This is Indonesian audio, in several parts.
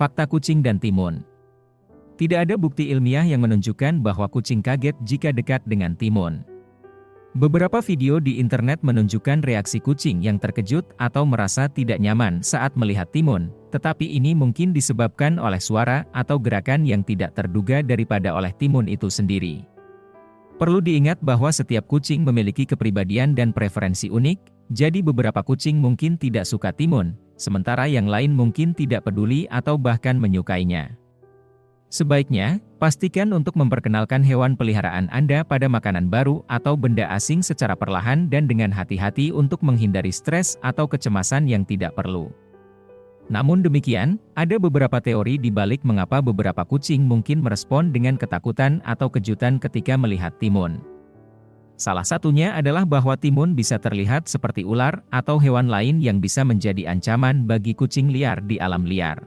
Fakta kucing dan timun. Tidak ada bukti ilmiah yang menunjukkan bahwa kucing kaget jika dekat dengan timun. Beberapa video di internet menunjukkan reaksi kucing yang terkejut atau merasa tidak nyaman saat melihat timun, tetapi ini mungkin disebabkan oleh suara atau gerakan yang tidak terduga daripada oleh timun itu sendiri. Perlu diingat bahwa setiap kucing memiliki kepribadian dan preferensi unik, jadi beberapa kucing mungkin tidak suka timun, sementara yang lain mungkin tidak peduli atau bahkan menyukainya. Sebaiknya, pastikan untuk memperkenalkan hewan peliharaan Anda pada makanan baru atau benda asing secara perlahan dan dengan hati-hati untuk menghindari stres atau kecemasan yang tidak perlu. Namun demikian, ada beberapa teori di balik mengapa beberapa kucing mungkin merespon dengan ketakutan atau kejutan ketika melihat timun. Salah satunya adalah bahwa timun bisa terlihat seperti ular atau hewan lain yang bisa menjadi ancaman bagi kucing liar di alam liar.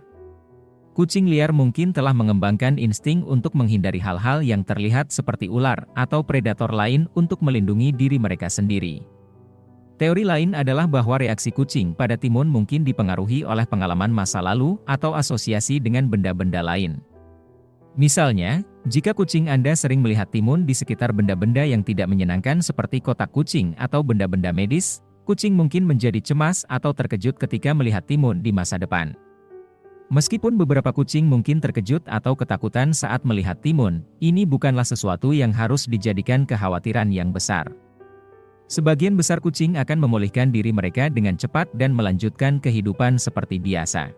Kucing liar mungkin telah mengembangkan insting untuk menghindari hal-hal yang terlihat seperti ular atau predator lain untuk melindungi diri mereka sendiri. Teori lain adalah bahwa reaksi kucing pada timun mungkin dipengaruhi oleh pengalaman masa lalu atau asosiasi dengan benda-benda lain. Misalnya, jika kucing Anda sering melihat timun di sekitar benda-benda yang tidak menyenangkan seperti kotak kucing atau benda-benda medis, kucing mungkin menjadi cemas atau terkejut ketika melihat timun di masa depan. Meskipun beberapa kucing mungkin terkejut atau ketakutan saat melihat timun, ini bukanlah sesuatu yang harus dijadikan kekhawatiran yang besar. Sebagian besar kucing akan memulihkan diri mereka dengan cepat dan melanjutkan kehidupan seperti biasa.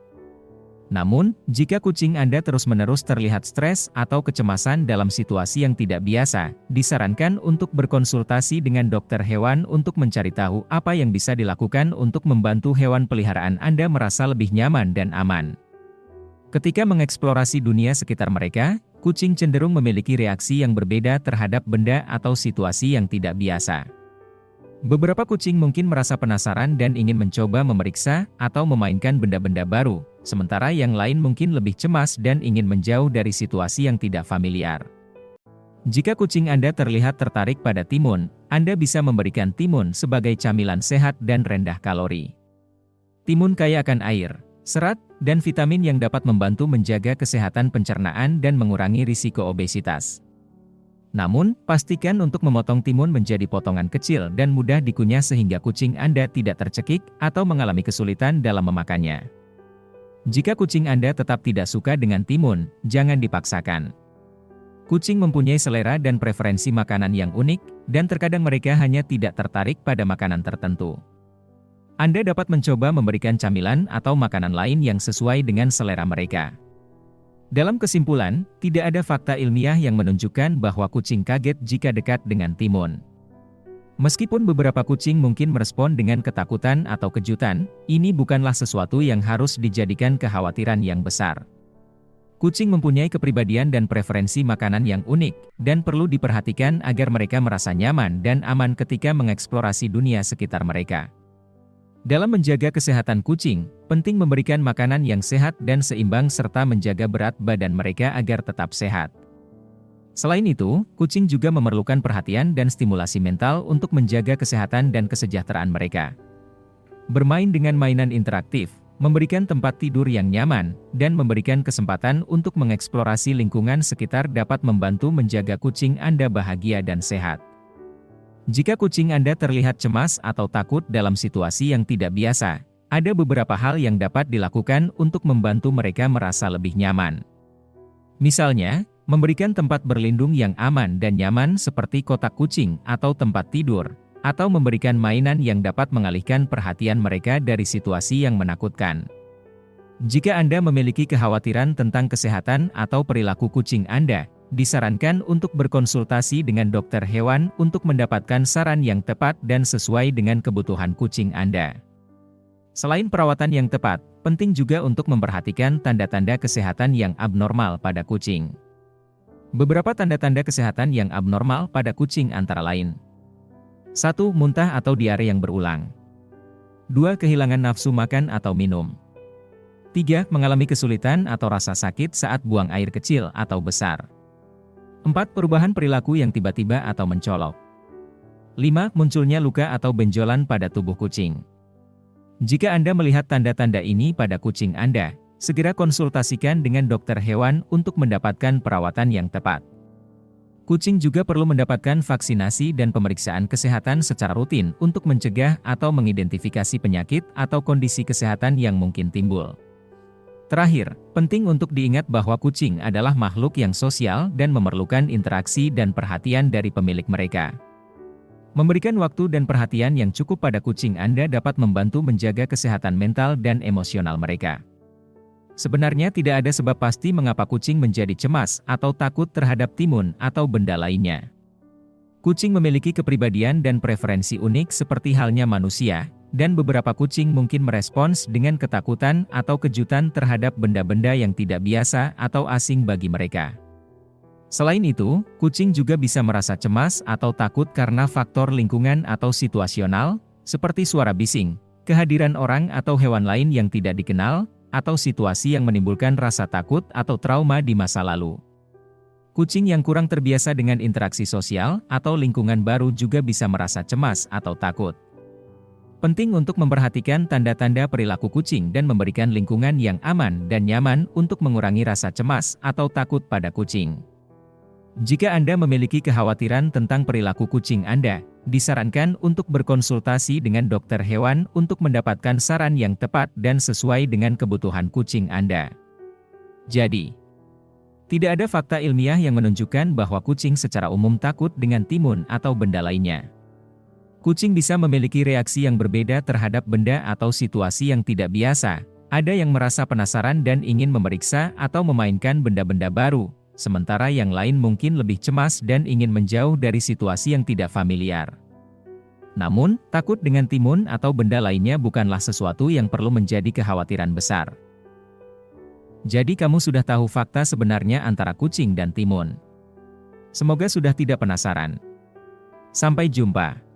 Namun, jika kucing Anda terus-menerus terlihat stres atau kecemasan dalam situasi yang tidak biasa, disarankan untuk berkonsultasi dengan dokter hewan untuk mencari tahu apa yang bisa dilakukan untuk membantu hewan peliharaan Anda merasa lebih nyaman dan aman. Ketika mengeksplorasi dunia sekitar mereka, kucing cenderung memiliki reaksi yang berbeda terhadap benda atau situasi yang tidak biasa. Beberapa kucing mungkin merasa penasaran dan ingin mencoba memeriksa atau memainkan benda-benda baru, sementara yang lain mungkin lebih cemas dan ingin menjauh dari situasi yang tidak familiar. Jika kucing Anda terlihat tertarik pada timun, Anda bisa memberikan timun sebagai camilan sehat dan rendah kalori. Timun kaya akan air, serat, dan vitamin yang dapat membantu menjaga kesehatan pencernaan dan mengurangi risiko obesitas. Namun, pastikan untuk memotong timun menjadi potongan kecil dan mudah dikunyah sehingga kucing Anda tidak tercekik atau mengalami kesulitan dalam memakannya. Jika kucing Anda tetap tidak suka dengan timun, jangan dipaksakan. Kucing mempunyai selera dan preferensi makanan yang unik, dan terkadang mereka hanya tidak tertarik pada makanan tertentu. Anda dapat mencoba memberikan camilan atau makanan lain yang sesuai dengan selera mereka. Dalam kesimpulan, tidak ada fakta ilmiah yang menunjukkan bahwa kucing kaget jika dekat dengan timun. Meskipun beberapa kucing mungkin merespon dengan ketakutan atau kejutan, ini bukanlah sesuatu yang harus dijadikan kekhawatiran yang besar. Kucing mempunyai kepribadian dan preferensi makanan yang unik, dan perlu diperhatikan agar mereka merasa nyaman dan aman ketika mengeksplorasi dunia sekitar mereka. Dalam menjaga kesehatan kucing, penting memberikan makanan yang sehat dan seimbang serta menjaga berat badan mereka agar tetap sehat. Selain itu, kucing juga memerlukan perhatian dan stimulasi mental untuk menjaga kesehatan dan kesejahteraan mereka. Bermain dengan mainan interaktif, memberikan tempat tidur yang nyaman, dan memberikan kesempatan untuk mengeksplorasi lingkungan sekitar dapat membantu menjaga kucing Anda bahagia dan sehat. Jika kucing Anda terlihat cemas atau takut dalam situasi yang tidak biasa, ada beberapa hal yang dapat dilakukan untuk membantu mereka merasa lebih nyaman. Misalnya, memberikan tempat berlindung yang aman dan nyaman seperti kotak kucing atau tempat tidur, atau memberikan mainan yang dapat mengalihkan perhatian mereka dari situasi yang menakutkan. Jika Anda memiliki kekhawatiran tentang kesehatan atau perilaku kucing Anda, disarankan untuk berkonsultasi dengan dokter hewan untuk mendapatkan saran yang tepat dan sesuai dengan kebutuhan kucing Anda. Selain perawatan yang tepat, penting juga untuk memperhatikan tanda-tanda kesehatan yang abnormal pada kucing. Beberapa tanda-tanda kesehatan yang abnormal pada kucing antara lain: 1. Muntah atau diare yang berulang. 2. Kehilangan nafsu makan atau minum. 3. Mengalami kesulitan atau rasa sakit saat buang air kecil atau besar. 4. Perubahan perilaku yang tiba-tiba atau mencolok. 5. Munculnya luka atau benjolan pada tubuh kucing. Jika Anda melihat tanda-tanda ini pada kucing Anda, Segera konsultasikan dengan dokter hewan untuk mendapatkan perawatan yang tepat. Kucing juga perlu mendapatkan vaksinasi dan pemeriksaan kesehatan secara rutin untuk mencegah atau mengidentifikasi penyakit atau kondisi kesehatan yang mungkin timbul. Terakhir, penting untuk diingat bahwa kucing adalah makhluk yang sosial dan memerlukan interaksi dan perhatian dari pemilik mereka. Memberikan waktu dan perhatian yang cukup pada kucing Anda dapat membantu menjaga kesehatan mental dan emosional mereka. Sebenarnya tidak ada sebab pasti mengapa kucing menjadi cemas atau takut terhadap timun atau benda lainnya. Kucing memiliki kepribadian dan preferensi unik seperti halnya manusia, dan beberapa kucing mungkin merespons dengan ketakutan atau kejutan terhadap benda-benda yang tidak biasa atau asing bagi mereka. Selain itu, kucing juga bisa merasa cemas atau takut karena faktor lingkungan atau situasional, seperti suara bising, kehadiran orang atau hewan lain yang tidak dikenal, atau situasi yang menimbulkan rasa takut atau trauma di masa lalu. Kucing yang kurang terbiasa dengan interaksi sosial atau lingkungan baru juga bisa merasa cemas atau takut. Penting untuk memperhatikan tanda-tanda perilaku kucing dan memberikan lingkungan yang aman dan nyaman untuk mengurangi rasa cemas atau takut pada kucing. Jika Anda memiliki kekhawatiran tentang perilaku kucing Anda, disarankan untuk berkonsultasi dengan dokter hewan untuk mendapatkan saran yang tepat dan sesuai dengan kebutuhan kucing Anda. Jadi, tidak ada fakta ilmiah yang menunjukkan bahwa kucing secara umum takut dengan timun atau benda lainnya. Kucing bisa memiliki reaksi yang berbeda terhadap benda atau situasi yang tidak biasa. Ada yang merasa penasaran dan ingin memeriksa atau memainkan benda-benda baru, sementara yang lain mungkin lebih cemas dan ingin menjauh dari situasi yang tidak familiar. Namun, takut dengan timun atau benda lainnya bukanlah sesuatu yang perlu menjadi kekhawatiran besar. Jadi kamu sudah tahu fakta sebenarnya antara kucing dan timun. Semoga sudah tidak penasaran. Sampai jumpa.